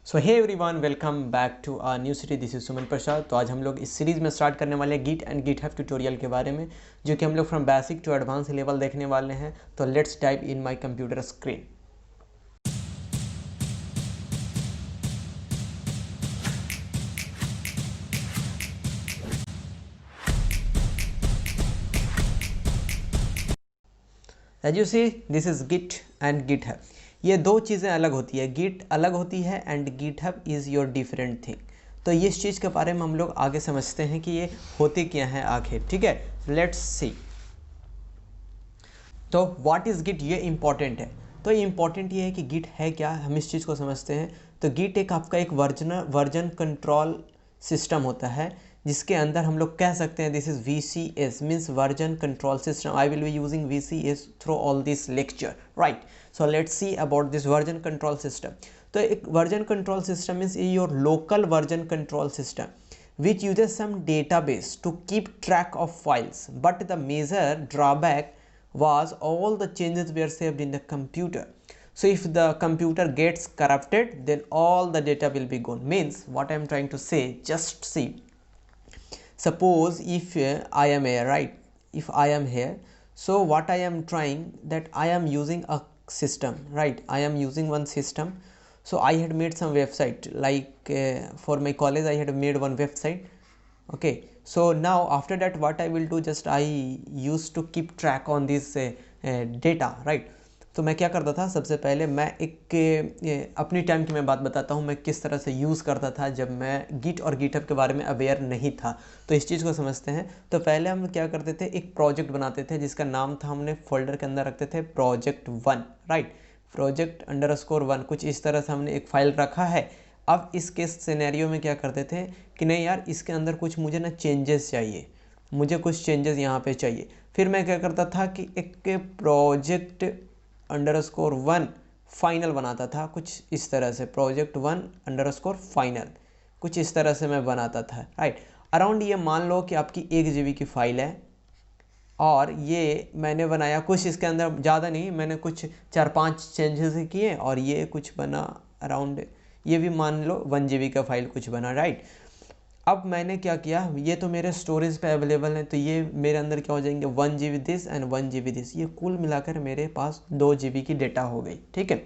So hey everyone, welcome back to our new series. This is Suman Prasad. तो आज हम लोग इस सीरीज़ में स्टार्ट करने वाले हैं गिट एंड गिटहब ट्यूटोरियल के बारे में, जो कि हम लोग from basic to advance level देखने वाले हैं। तो let's type in my computer screen. As you see, this is git and GitHub. ये दो चीज़ें अलग होती है, गिट अलग होती है and GitHub is your different thing. तो ये इस चीज़ के बारे में हम लोग आगे समझते हैं कि ये होते क्या हैं आखिर। ठीक है, लेट्स सी। तो व्हाट इज़ गिट, ये इंपॉर्टेंट है। तो ये इंपॉर्टेंट ये है कि गिट है क्या, हम इस चीज़ को समझते हैं। तो गिट एक आपका एक वर्जन कंट्रोल सिस्टम होता है, जिसके अंदर हम लोग कह सकते हैं this is VCS means version control system. I will be using VCS through all this lecture, right. So let's see about this version control system. तो एक version control system means your local version control system which uses some database to keep track of files, but the major drawback was all the changes were saved in the computer. So if the computer gets corrupted, then all the data will be gone. Means what I am trying to say, just see, suppose if I am here, right, if I am here, so what I am trying that I am using a system, right, I am using one system. So I had made some website like for my college I had made one website. Okay, so now after that what I will do, just I used to keep track on this data, right. तो मैं क्या करता था, सबसे पहले मैं एक अपनी टाइम की मैं बात बताता हूँ, मैं किस तरह से यूज़ करता था जब मैं गिट और गिटहब के बारे में अवेयर नहीं था। तो इस चीज़ को समझते हैं। तो पहले हम क्या करते थे, एक प्रोजेक्ट बनाते थे जिसका नाम था, हमने फोल्डर के अंदर रखते थे project1, राइट, project_1, कुछ इस तरह से हमने एक फाइल रखा है। अब इसके सिनेरियो में क्या करते थे कि नहीं यार, इसके अंदर कुछ मुझे ना चेंजेस चाहिए, मुझे कुछ चेंजेस यहाँ पे चाहिए। फिर मैं क्या करता था कि एक project_1 फाइनल बनाता था, कुछ इस तरह से project1_final, कुछ इस तरह से मैं बनाता था, राइट। अराउंड ये मान लो कि आपकी 1 GB की फ़ाइल है, और ये मैंने बनाया कुछ इसके अंदर, ज़्यादा नहीं, मैंने कुछ 4-5 चेंजेस किए, और ये कुछ बना अराउंड, ये भी मान लो 1 GB का फाइल कुछ बना, राइट। अब मैंने क्या किया, ये तो मेरे स्टोरेज पे अवेलेबल है, तो ये मेरे अंदर क्या हो जाएंगे, 1 GB this and 1 GB this, ये कुल मिलाकर मेरे पास 2 GB की डेटा हो गई। ठीक है,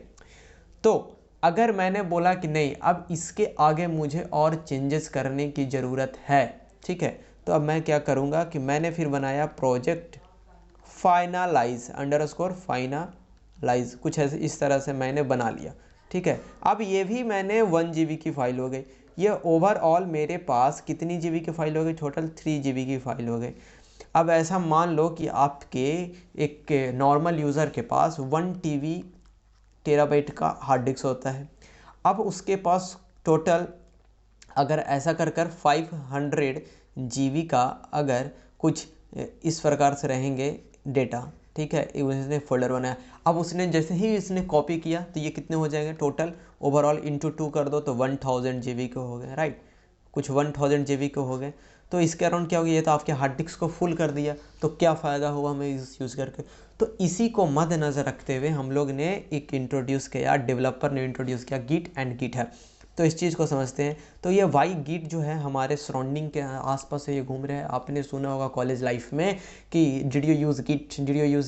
तो अगर मैंने बोला कि नहीं, अब इसके आगे मुझे और चेंजेस करने की ज़रूरत है, ठीक है, तो अब मैं क्या करूँगा कि मैंने फिर बनाया प्रोजेक्ट finalize_finalize, कुछ ऐसे इस तरह से मैंने बना लिया। ठीक है, अब ये भी मैंने 1 GB की फ़ाइल हो गई। ये ओवरऑल मेरे पास कितनी GB की फ़ाइल हो गई, टोटल 3 GB की फ़ाइल हो गई। अब ऐसा मान लो कि आपके एक नॉर्मल यूज़र के पास 1 TB का हार्ड डिस्क होता है। अब उसके पास टोटल अगर ऐसा कर 500 GB का अगर कुछ इस प्रकार से रहेंगे डेटा, ठीक है, उसने फोल्डर बनाया। अब उसने जैसे ही इसने कॉपी किया तो ये कितने हो जाएंगे, टोटल ओवरऑल इंटू 2 कर दो तो 1000 GB के हो गए, राइट, कुछ 1000 GB के हो गए। तो इसके अराउंड क्या हो गया, ये तो आपके हार्ड डिस्क को फुल कर दिया, तो क्या फ़ायदा हुआ हमें इस यूज़ करके। तो इसी को मद्देनज़र रखते हुए हम लोग ने एक इंट्रोड्यूस किया, डेवलपर ने इंट्रोड्यूस किया गिट एंड गिटहब। तो इस चीज़ को समझते हैं। तो ये वाई गिट जो है हमारे सराउंडिंग के आसपास से ये घूम रहे हैं। आपने सुना होगा कॉलेज लाइफ में कि did you use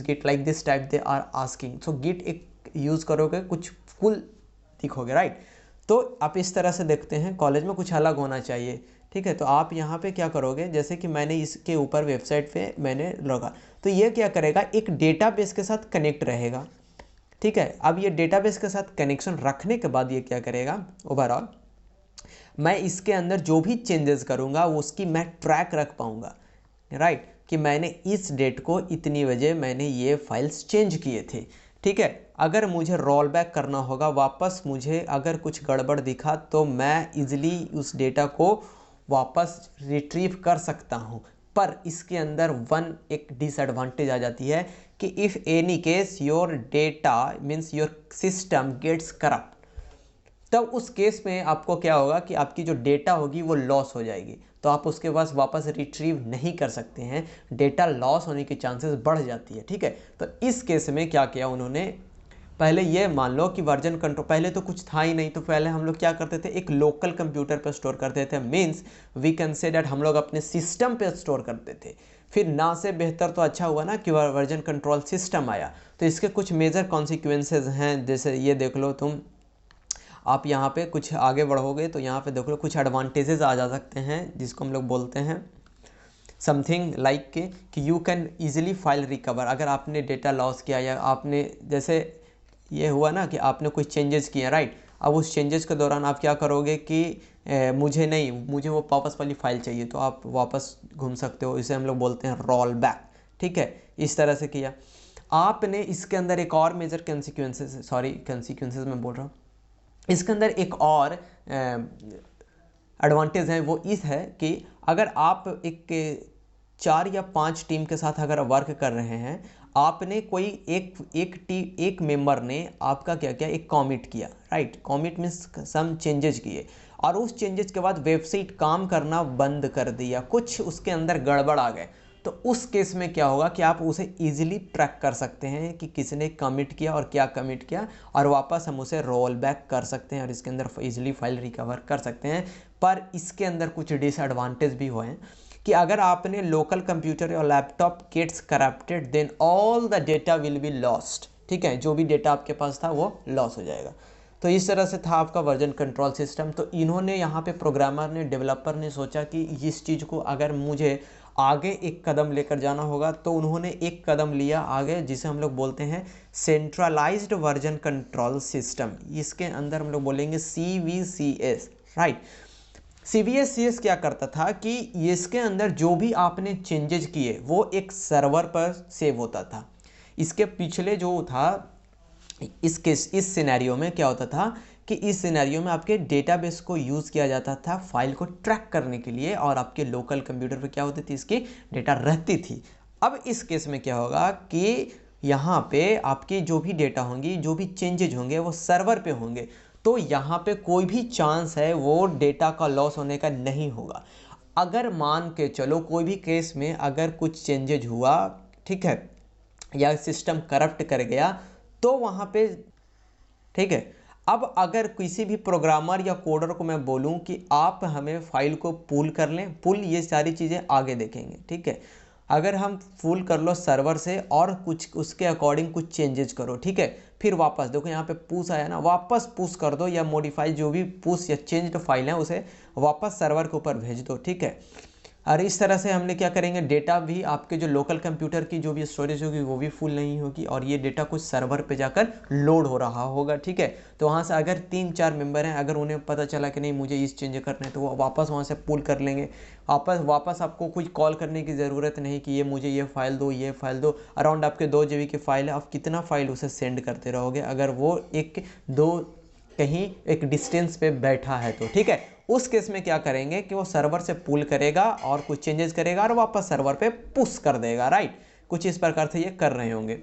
git like this type they are asking. So git एक यूज़ करोगे कुछ कूल दिखोगे, राइट। तो आप इस तरह से देखते हैं, कॉलेज में कुछ अलग होना चाहिए। ठीक है, तो आप यहाँ पे क्या करोगे, जैसे कि मैंने इसके ऊपर वेबसाइट पे मैंने लगा, तो ये क्या करेगा, एक डेटाबेस के साथ कनेक्ट रहेगा। ठीक है, अब ये डेटाबेस के साथ कनेक्शन रखने के बाद ये क्या करेगा, ओवरऑल मैं इसके अंदर जो भी चेंजेस करूँगा उसकी मैं ट्रैक रख पाऊँगा, राइट, कि मैंने इस डेट को इतनी बजे मैंने ये फाइल्स चेंज किए थे। ठीक है, अगर मुझे रोल बैक करना होगा वापस, मुझे अगर कुछ गड़बड़ दिखा तो मैं इजीली उस डेटा को वापस रिट्रीव कर सकता हूँ। पर इसके अंदर एक डिसएडवांटेज आ जाती है कि if any case your data means your system gets corrupt, तब उस केस में आपको क्या होगा कि आपकी जो डेटा होगी वो लॉस हो जाएगी, तो आप उसके पास वापस रिट्रीव नहीं कर सकते हैं, डेटा लॉस होने की चांसेस बढ़ जाती है। ठीक है, तो इस केस में क्या किया उन्होंने, पहले ये मान लो कि वर्जन कंट्रोल, पहले तो कुछ था ही नहीं, तो पहले हम लोग क्या करते थे, एक लोकल कंप्यूटर पर स्टोर करते थे, means we can say that हम लोग अपने सिस्टम पे स्टोर करते थे। फिर ना से बेहतर तो अच्छा हुआ ना कि वर्जन कंट्रोल सिस्टम आया। तो इसके कुछ मेजर कॉन्सिक्वेंसेज हैं, जैसे ये देख लो तुम, आप यहाँ पे कुछ आगे बढ़ोगे तो यहाँ पे देख लो कुछ एडवांटेजेस आ जा सकते हैं, जिसको हम लोग बोलते हैं समथिंग लाइक कि you can easily file recover. अगर आपने डेटा लॉस किया या आपने जैसे ये हुआ ना कि आपने कुछ चेंजेस किए, राइट, अब उस चेंजेस के दौरान आप क्या करोगे कि मुझे वो वापस वाली फाइल चाहिए, तो आप वापस घूम सकते हो, इसे हम लोग बोलते हैं रोल बैक। ठीक है, इस तरह से किया आपने। इसके अंदर एक और मेजर कंसिक्वेंसेस मैं बोल रहा हूँ, इसके अंदर एक और एडवांटेज है, वो इस है कि अगर आप एक 4 या 5 टीम के साथ अगर वर्क कर रहे हैं, आपने कोई एक मेंबर ने आपका क्या किया, एक कमिट किया, right, commit means some changes किए, और उस चेंजेस के बाद वेबसाइट काम करना बंद कर दिया, कुछ उसके अंदर गड़बड़ आ गए, तो उस केस में क्या होगा कि आप उसे इजीली ट्रैक कर सकते हैं कि किसने कमिट किया और क्या कमिट किया, और वापस हम उसे रोल बैक कर सकते हैं और इसके अंदर इजीली फाइल रिकवर कर सकते हैं। पर इसके अंदर कुछ डिसएडवांटेज भी हुए हैं कि अगर आपने लोकल कंप्यूटर या laptop gets corrupted, then all the data will be lost. ठीक है, जो भी डेटा आपके पास था वो लॉस हो जाएगा। तो इस तरह से था आपका वर्जन कंट्रोल सिस्टम। तो इन्होंने यहाँ पे प्रोग्रामर ने, डेवलपर ने सोचा कि इस चीज़ को अगर मुझे आगे एक कदम लेकर जाना होगा, तो उन्होंने एक कदम लिया आगे, जिसे हम लोग बोलते हैं सेंट्रलाइज्ड वर्जन कंट्रोल सिस्टम। इसके अंदर हम लोग बोलेंगे CVCS, राइट। CVCS क्या करता था कि इसके अंदर जो भी आपने चेंजेस किए वो एक सर्वर पर सेव होता था। इसके पिछले जो था, इस सिनेरियो में क्या होता था कि इस सिनेरियो में आपके डेटाबेस को यूज़ किया जाता था फाइल को ट्रैक करने के लिए, और आपके लोकल कंप्यूटर पे क्या होती थी, इसकी डेटा रहती थी। अब इस केस में क्या होगा कि यहाँ पे आपकी जो भी डेटा होंगी, जो भी चेंजेज होंगे वो सर्वर पे होंगे, तो यहाँ पे कोई भी चांस है वो डेटा का लॉस होने का नहीं होगा। अगर मान के चलो कोई भी केस में अगर कुछ चेंजेज हुआ, ठीक है, या सिस्टम करप्ट कर गया, तो वहाँ पे, ठीक है, अब अगर किसी भी प्रोग्रामर या कोडर को मैं बोलूं कि आप हमें फाइल को पुल कर लें, पुल ये सारी चीज़ें आगे देखेंगे, ठीक है, अगर हम पुल कर लो सर्वर से और कुछ उसके अकॉर्डिंग कुछ चेंजेस करो, ठीक है, फिर वापस देखो यहाँ पे पुश आया ना, वापस पुश कर दो, या मॉडिफाई जो भी पुश या चेंज्ड फाइल है उसे वापस सर्वर के ऊपर भेज दो, ठीक है। और इस तरह से हमने क्या करेंगे, डेटा भी आपके जो लोकल कंप्यूटर की जो भी स्टोरेज होगी वो भी फुल नहीं होगी, और ये डेटा कुछ सर्वर पे जाकर लोड हो रहा होगा, ठीक है। तो वहाँ से अगर 3-4 मेंबर हैं, अगर उन्हें पता चला कि नहीं मुझे इस चेंज करना है, तो वो वापस वहाँ से पुल कर लेंगे, वापस आपको कुछ कॉल करने की ज़रूरत नहीं कि ये मुझे ये फाइल दो, ये फाइल दो। अराउंड आपके 2 GB की फाइल है, आप कितना फाइल उसे सेंड करते रहोगे अगर वो एक दो कहीं एक डिस्टेंस पे बैठा है तो, ठीक है। उस केस में क्या करेंगे कि वो सर्वर से पुल करेगा और कुछ चेंजेस करेगा और वापस सर्वर पे पुश कर देगा, राइट। कुछ इस प्रकार से ये कर रहे होंगे।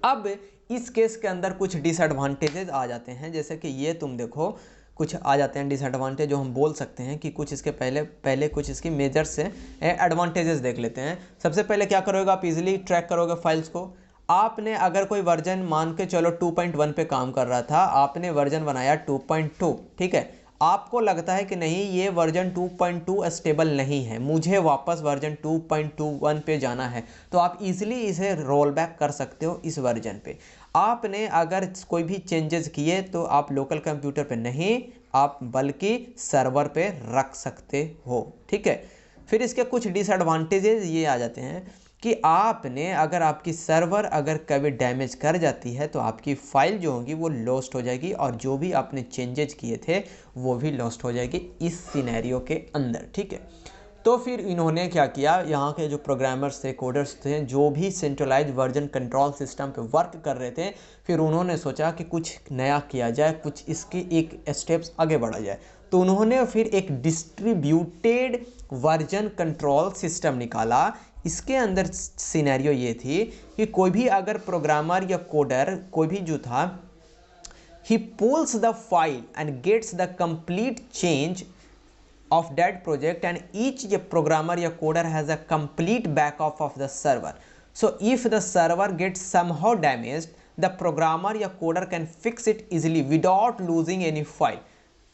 अब इस केस के अंदर कुछ डिसएडवांटेजेस आ जाते हैं, जैसे कि ये तुम देखो कुछ आ जाते हैं डिसएडवांटेज, जो हम बोल सकते हैं कि कुछ इसके पहले कुछ इसकी मेजर से एडवांटेजेस देख लेते हैं। सबसे पहले क्या करोगे, आप इजीली ट्रैक करोगे फाइल्स को। आपने अगर कोई वर्जन मान के चलो 2.1 पे काम कर रहा था, आपने वर्जन बनाया 2.2, ठीक है, आपको लगता है कि नहीं ये वर्जन 2.2 स्टेबल नहीं है, मुझे वापस वर्जन 2.21 पे जाना है, तो आप इजीली इसे रोल बैक कर सकते हो इस वर्जन पे। आपने अगर कोई भी चेंजेस किए तो आप लोकल कंप्यूटर पे नहीं, आप बल्कि सर्वर पे रख सकते हो, ठीक है। फिर इसके कुछ डिसएडवांटेजेस ये आ जाते हैं कि आपने अगर आपकी सर्वर अगर कभी डैमेज कर जाती है तो आपकी फ़ाइल जो होगी वो लॉस्ट हो जाएगी, और जो भी आपने चेंजेज किए थे वो भी लॉस्ट हो जाएगी इस सिनेरियो के अंदर, ठीक है। तो फिर इन्होंने क्या किया, यहाँ के जो प्रोग्रामर्स थे, कोडर्स थे, जो भी सेंट्रलाइज वर्जन कंट्रोल सिस्टम पे वर्क कर रहे थे, फिर उन्होंने सोचा कि कुछ नया किया जाए, कुछ इसके एक स्टेप्स आगे बढ़ा जाए। तो उन्होंने फिर एक डिस्ट्रीब्यूटेड वर्जन कंट्रोल सिस्टम निकाला। इसके अंदर सिनेरियो ये थी कि कोई भी अगर प्रोग्रामर या कोडर कोई भी जो था, he pulls the file and gets the complete change of that project, and each programmer or coder has a complete backup of the server. So if the server gets somehow damaged, the programmer या coder can fix it easily without losing any file,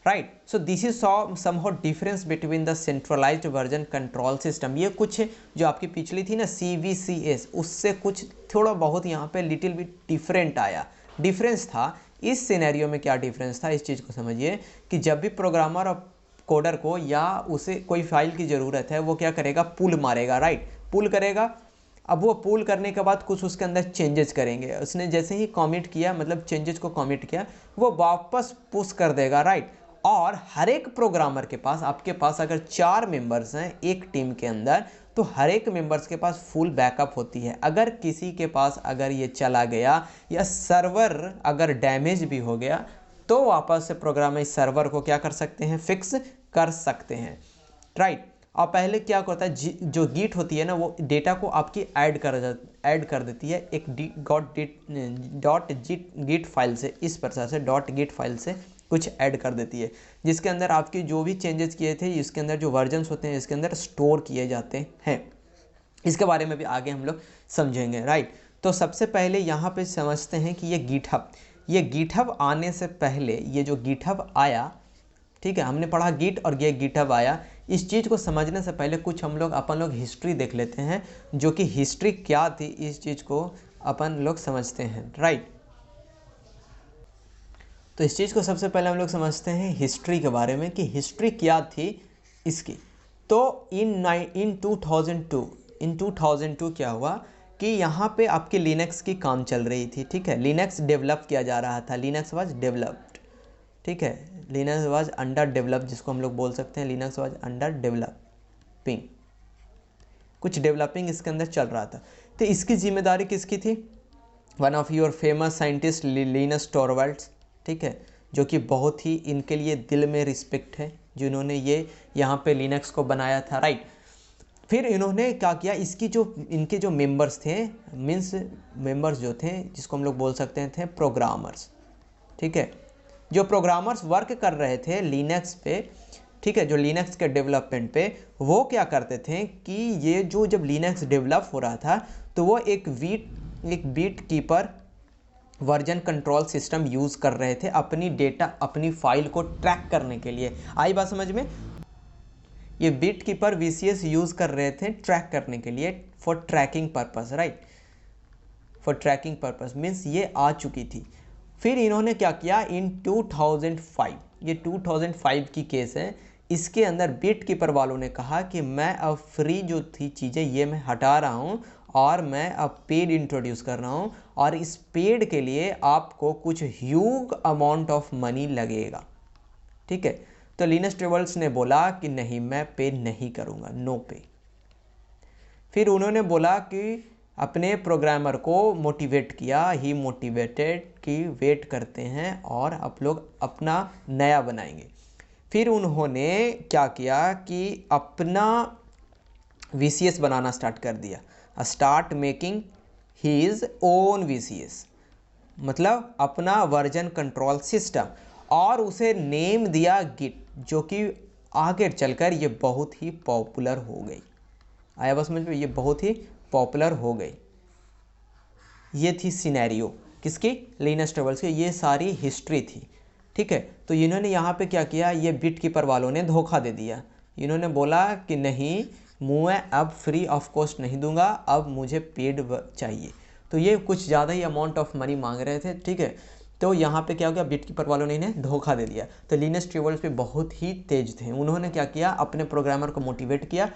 right. So this is somehow difference between the centralised version control system. ये कुछ जो आपकी पिछली थी ना CVCS, उससे कुछ थोड़ा बहुत यहाँ पे लिटिल बिट डिफरेंट आया, डिफरेंस था। इस सिनेरियो में क्या डिफरेंस था, इस चीज़ को समझिए कि जब भी प्रोग्रामर और कोडर को या उसे कोई फाइल की ज़रूरत है, वो क्या करेगा, पुल मारेगा, राइट, पुल करेगा। अब वो पुल करने के बाद कुछ उसके अंदर चेंजेस करेंगे, उसने जैसे ही कमिट किया, मतलब चेंजेस को कमिट किया, वो वापस पुश कर देगा, राइट। और हर एक प्रोग्रामर के पास, आपके पास अगर 4 मेंबर्स हैं एक टीम के अंदर, तो हर एक मेंबर्स के पास फुल बैकअप होती है। अगर किसी के पास अगर ये चला गया या सर्वर अगर डैमेज भी हो गया, तो वापस से प्रोग्रामर इस सर्वर को क्या कर सकते हैं, फिक्स कर सकते हैं, राइट। और पहले क्या होता है, जो गिट होती है ना, वो डेटा को आपकी ऐड कर देती है एक डॉट गिट फाइल से, इस प्रकार से डॉट गिट फाइल से कुछ ऐड कर देती है, जिसके अंदर आपके जो भी चेंजेस किए थे, इसके अंदर जो वर्जन्स होते हैं इसके अंदर स्टोर किए जाते हैं। इसके बारे में भी आगे हम लोग समझेंगे, राइट। तो सबसे पहले यहाँ पे समझते हैं कि ये गिटहब आने से पहले, ये जो गिटहब आया, ठीक है, हमने पढ़ा गिट और ये गिटहब आया। इस चीज़ को समझने से पहले कुछ अपन लोग हिस्ट्री देख लेते हैं, जो कि हिस्ट्री क्या थी, इस चीज़ को अपन लोग समझते हैं, राइट। तो इस चीज़ को सबसे पहले हम लोग समझते हैं हिस्ट्री के बारे में कि हिस्ट्री क्या थी इसकी। तो इन 2002 क्या हुआ कि यहाँ पे आपकी लिनक्स की काम चल रही थी, ठीक है, लिनक्स डेवलप किया जा रहा था, लिनक्स वाज डेवलप्ड, ठीक है, लिनक्स वाज अंडर डेवलप, जिसको हम लोग बोल सकते हैं लिनक्स वाज अंडर डेवलपिंग, कुछ डेवलपिंग इसके अंदर चल रहा था। तो इसकी जिम्मेदारी किसकी थी, one of your famous scientist Linus Torvalds, ठीक है, जो कि बहुत ही इनके लिए दिल में रिस्पेक्ट है, जिन्होंने ये यहाँ पे लिनक्स को बनाया था, राइट। फिर इन्होंने क्या किया, इनके जो मेंबर्स थे, मीन्स मेंबर्स जो थे, जिसको हम लोग बोल सकते थे प्रोग्रामर्स, ठीक है, जो प्रोग्रामर्स वर्क कर रहे थे लिनक्स पे, ठीक है, जो लिनक्स के डेवलपमेंट पे, वो क्या करते थे कि ये जब लिनक्स डेवलप हो रहा था, तो वो एक BitKeeper version control system use कर रहे थे अपनी फाइल को ट्रैक करने के लिए। आई बात समझ में, ये बीट कीपर VCS यूज़ कर रहे थे ट्रैक करने के लिए, for tracking purpose, right, for tracking purpose, means ये आ चुकी थी। फिर इन्होंने क्या किया, इन 2005, ये 2005 की केस है, इसके अंदर बीट कीपर वालों ने कहा कि मैं अब फ्री जो थी चीज़ें ये मैं हटा रहा हूँ और मैं अब पेड इंट्रोड्यूस कर रहा हूँ, और इस पेड के लिए आपको कुछ ह्यूज अमाउंट ऑफ मनी लगेगा, ठीक है। तो लिनस टॉरवाल्ड्स ने बोला कि नहीं, मैं पे नहीं करूँगा, नो पे। फिर उन्होंने बोला कि अपने प्रोग्रामर को मोटिवेट किया, ही मोटिवेटेड कि वेट करते हैं और आप लोग अपना नया बनाएंगे। फिर उन्होंने क्या किया कि अपना VCS बनाना स्टार्ट कर दिया, start making his own VCS, मतलब अपना वर्जन कंट्रोल सिस्टम, और उसे नेम दिया गिट, जो कि आगे चलकर ये बहुत ही पॉपुलर हो गई। आया बस समझ में, ये बहुत ही पॉपुलर हो गई। ये थी सिनेरियो किसकी, लिनस टॉरवाल्ड्स की, ये सारी हिस्ट्री थी, ठीक है। तो इन्होंने यहाँ पे क्या किया, ये बीट कीपर वालों ने धोखा दे दिया। इन्होंने बोला कि नहीं, मैं अब फ्री ऑफ कॉस्ट नहीं दूंगा, अब मुझे पेड चाहिए। तो ये कुछ ज़्यादा ही अमाउंट ऑफ मनी मांग रहे थे, ठीक है। तो यहाँ पे क्या हो गया, बीट कीपर वालों ने इन्हें धोखा दे दिया। तो लिनस टॉरवाल्ड्स पे बहुत ही तेज थे, उन्होंने क्या किया, अपने प्रोग्रामर को मोटिवेट किया,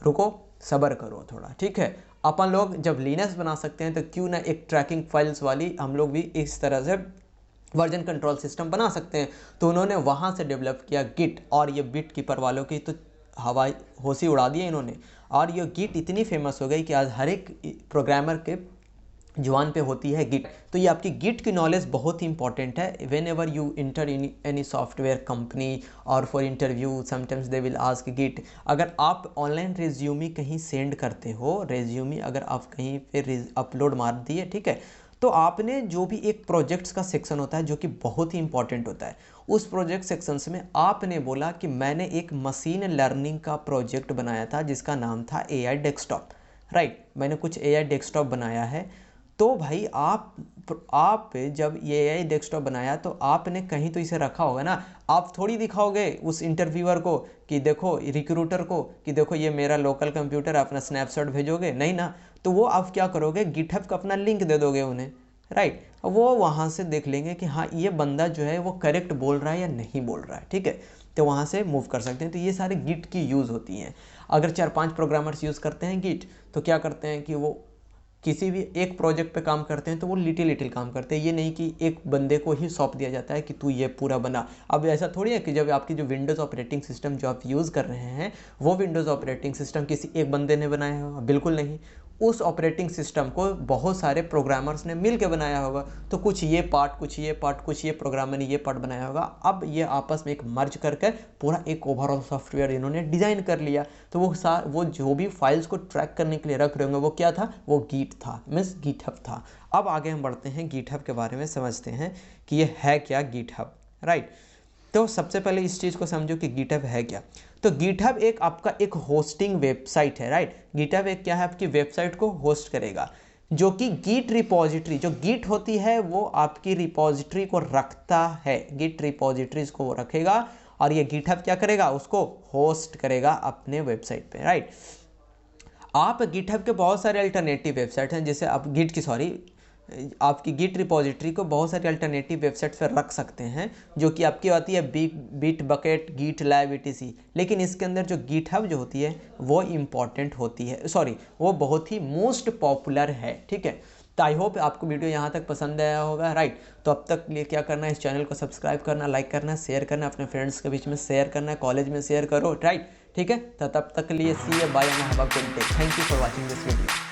रुको सब्र करो थोड़ा, ठीक है, अपन लोग जब लिनक्स बना सकते हैं तो क्यों ना एक ट्रैकिंग फाइल्स वाली हम लोग भी इस तरह से वर्जन कंट्रोल सिस्टम बना सकते हैं। तो उन्होंने वहाँ से डेवलप किया गिट, और ये बीट कीपर वालों की तो हवाई होशी उड़ा दी इन्होंने, और ये गिट इतनी फेमस हो गई कि आज हर एक प्रोग्रामर के जुबान पे होती है गिट। तो ये आपकी गिट की नॉलेज बहुत ही इंपॉर्टेंट है। Whenever you enter in any software company और for interview, sometimes they will ask Git. अगर आप ऑनलाइन रेज्यूमी कहीं सेंड करते हो, रेज्यूमी अगर आप कहीं पे अपलोड मार दिए, ठीक है, तो आपने जो भी एक प्रोजेक्ट्स का सेक्शन होता है जो कि बहुत ही इंपॉर्टेंट होता है, उस प्रोजेक्ट सेक्शंस में आपने बोला कि मैंने एक मशीन लर्निंग का प्रोजेक्ट बनाया था जिसका नाम था AI डेस्कटॉप, राइट, मैंने कुछ AI डेस्कटॉप बनाया है। तो भाई आप जब ये AI डेस्कटॉप बनाया तो आपने कहीं तो इसे रखा होगा ना। आप थोड़ी दिखाओगे उस इंटरव्यूअर को कि देखो, रिक्रूटर को कि देखो ये मेरा लोकल कंप्यूटर, अपना स्नैपशॉट भेजोगे, नहीं ना। तो वो आप क्या करोगे, गिटहब का अपना लिंक दे दोगे उन्हें, राइट। वो वहाँ से देख लेंगे कि हाँ ये बंदा जो है वो करेक्ट बोल रहा है या नहीं बोल रहा है, ठीक है। तो वहाँ से मूव कर सकते हैं। तो ये सारे गिट की यूज़ होती हैं। अगर 4-5 प्रोग्रामर्स यूज़ करते हैं गिट, तो क्या करते हैं कि वो किसी भी एक प्रोजेक्ट पे काम करते हैं तो वो लिटिल काम करते हैं। ये नहीं कि एक बंदे को ही सौंप दिया जाता है कि तू ये पूरा बना। अब ऐसा थोड़ी है कि जब आपकी जो विंडोज़ ऑपरेटिंग सिस्टम जो आप यूज़ कर रहे हैं, वो विंडोज़ ऑपरेटिंग सिस्टम किसी एक बंदे ने बनाया होगा, बिल्कुल नहीं। उस ऑपरेटिंग सिस्टम को बहुत सारे प्रोग्रामर्स ने मिल के बनाया होगा। तो कुछ ये पार्ट, कुछ ये पार्ट, कुछ ये प्रोग्रामर ने ये पार्ट बनाया होगा। अब ये आपस में एक मर्ज करके पूरा एक ओवरऑल सॉफ्टवेयर इन्होंने डिज़ाइन कर लिया। तो वो जो भी फाइल्स को ट्रैक करने के लिए रख रहे होंगे, वो क्या था, वो गिट था, मीन्स गिटहब था। अब आगे हम बढ़ते हैं, गिटहब के बारे में समझते हैं कि ये है क्या गिटहब, राइट। तो सबसे पहले इस चीज़ को समझो कि गिटहब है क्या। तो गिटहब एक आपका एक होस्टिंग वेबसाइट है, राइट। गिटहब एक क्या है, आपकी वेबसाइट को होस्ट करेगा, जो कि गिट रिपोजिटरी, जो गिट होती है वो आपकी रिपोजिटरी को रखता है, गिट रिपोजिटरीज को वो रखेगा, और ये गिटहब क्या करेगा, उसको होस्ट करेगा अपने वेबसाइट पे, राइट। आप गिटहब के बहुत सारे अल्टरनेटिव वेबसाइट हैं, जैसे आप आपकी गिट रिपोजिटरी को बहुत सारी अल्टरनेटिव वेबसाइट पर रख सकते हैं, जो कि आपकी आती है बिटबकेट, गिटलैब, etc। लेकिन इसके अंदर जो गिटहब जो होती है वो इम्पॉर्टेंट होती है, सॉरी वो बहुत ही मोस्ट पॉपुलर है, ठीक है। तो आई होप आपको वीडियो यहाँ तक पसंद आया होगा, राइट। तो अब तक लिए क्या करना है, इस चैनल को सब्सक्राइब करना, लाइक करना, शेयर करना, अपने फ्रेंड्स के बीच में शेयर करना, कॉलेज में शेयर करो, राइट, ठीक है। तो तब तक के लिए see bye and have a good day. Thank you for watching this video.